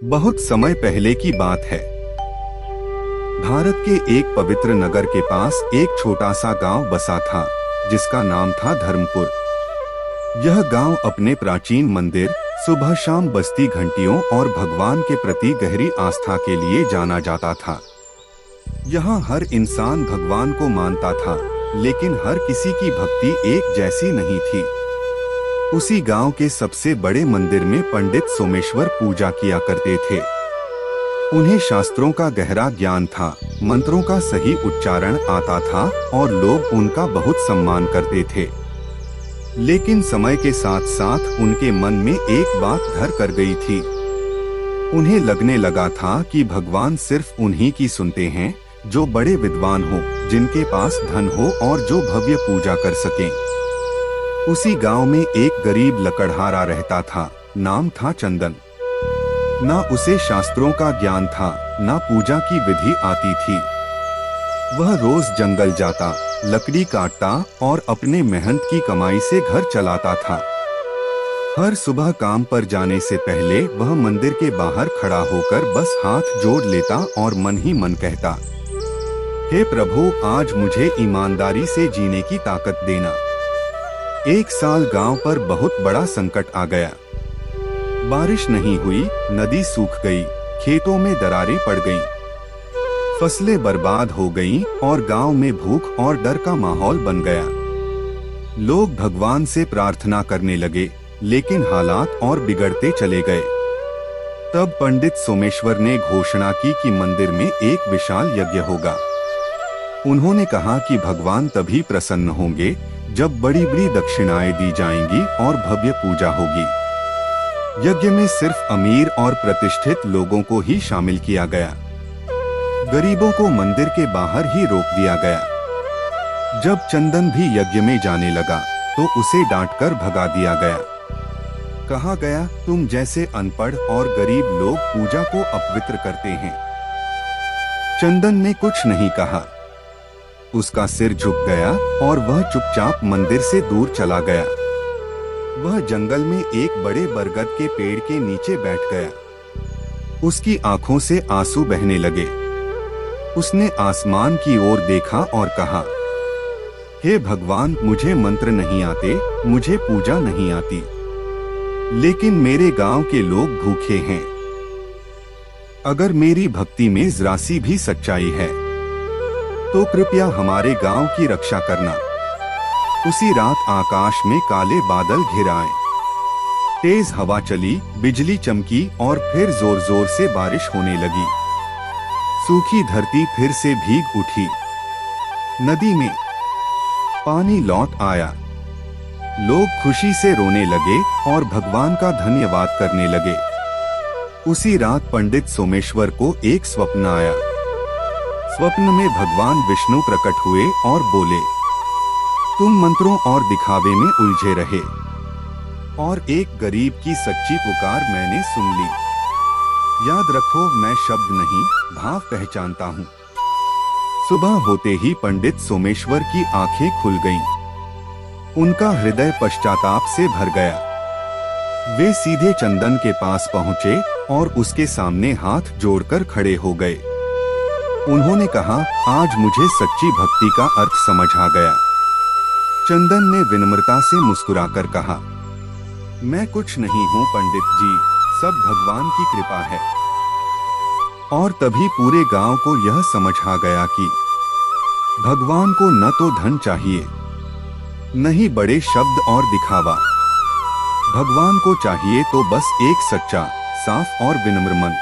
बहुत समय पहले की बात है। भारत के एक पवित्र नगर के पास एक छोटा सा गांव बसा था, जिसका नाम था धर्मपुर। यह गांव अपने प्राचीन मंदिर, सुबह शाम बजती घंटियों और भगवान के प्रति गहरी आस्था के लिए जाना जाता था। यहाँ हर इंसान भगवान को मानता था, लेकिन हर किसी की भक्ति एक जैसी नहीं थी। उसी गांव के सबसे बड़े मंदिर में पंडित सोमेश्वर पूजा किया करते थे। उन्हें शास्त्रों का गहरा ज्ञान था, मंत्रों का सही उच्चारण आता था और लोग उनका बहुत सम्मान करते थे। लेकिन समय के साथ साथ उनके मन में एक बात घर कर गई थी। उन्हें लगने लगा था कि भगवान सिर्फ उन्हीं की सुनते हैं जो बड़े विद्वान हो, जिनके पास धन हो और जो भव्य पूजा कर सकें। उसी गांव में एक गरीब लकड़हारा रहता था, नाम था चंदन। ना उसे शास्त्रों का ज्ञान था, ना पूजा की विधि आती थी। वह रोज जंगल जाता, लकड़ी काटता और अपने मेहनत की कमाई से घर चलाता था। हर सुबह काम पर जाने से पहले वह मंदिर के बाहर खड़ा होकर बस हाथ जोड़ लेता और मन ही मन कहता, हे प्रभु, आज मुझे ईमानदारी से जीने की ताकत देना। एक साल गांव पर बहुत बड़ा संकट आ गया। बारिश नहीं हुई, नदी सूख गई, खेतों में दरारें पड़ गईं, फसलें बर्बाद हो गईं और गांव में भूख और डर का माहौल बन गया। लोग भगवान से प्रार्थना करने लगे, लेकिन हालात और बिगड़ते चले गए। तब पंडित सोमेश्वर ने घोषणा की कि मंदिर में एक विशाल यज्ञ होगा। उन्होंने कहा कि भगवान तभी प्रसन्न होंगे जब बड़ी बड़ी दक्षिणाएं दी जाएंगी और भव्य पूजा होगी। यज्ञ में सिर्फ अमीर और प्रतिष्ठित लोगों को ही शामिल किया गया। गरीबों को मंदिर के बाहर ही रोक दिया गया। जब चंदन भी यज्ञ में जाने लगा तो उसे डांटकर भगा दिया गया। कहा गया, तुम जैसे अनपढ़ और गरीब लोग पूजा को अपवित्र करते हैं। चंदन ने कुछ नहीं कहा। उसका सिर झुक गया और वह चुपचाप मंदिर से दूर चला गया। वह जंगल में एक बड़े बरगद के पेड़ के नीचे बैठ गया। उसकी आंखों से आंसू बहने लगे। उसने आसमान की ओर देखा और कहा, हे भगवान, मुझे मंत्र नहीं आते, मुझे पूजा नहीं आती, लेकिन मेरे गांव के लोग भूखे हैं। अगर मेरी भक्ति में जरा सी भी सच्चाई है तो कृपया हमारे गांव की रक्षा करना। उसी रात आकाश में काले बादल घिर आए। तेज हवा चली, बिजली चमकी और फिर जोर जोर से बारिश होने लगी। सूखी धरती फिर से भीग उठी। नदी में पानी लौट आया। लोग खुशी से रोने लगे और भगवान का धन्यवाद करने लगे। उसी रात पंडित सोमेश्वर को एक स्वप्न आया। स्वप्न में भगवान विष्णु प्रकट हुए और बोले, तुम मंत्रों और दिखावे में उलझे रहे और एक गरीब की सच्ची पुकार मैंने सुन ली। याद रखो, मैं शब्द नहीं, भाव पहचानता हूँ। सुबह होते ही पंडित सोमेश्वर की आंखें खुल गईं। उनका हृदय पश्चाताप से भर गया। वे सीधे चंदन के पास पहुँचे और उसके सामने हाथ जोड़कर खड़े हो गए। उन्होंने कहा, आज मुझे सच्ची भक्ति का अर्थ समझ आ गया। चंदन ने विनम्रता से मुस्कुराकर कहा, मैं कुछ नहीं हूँ पंडित जी, सब भगवान की कृपा है। और तभी पूरे गांव को यह समझ आ गया कि भगवान को न तो धन चाहिए, न ही बड़े शब्द और दिखावा। भगवान को चाहिए तो बस एक सच्चा, साफ और विनम्र मन।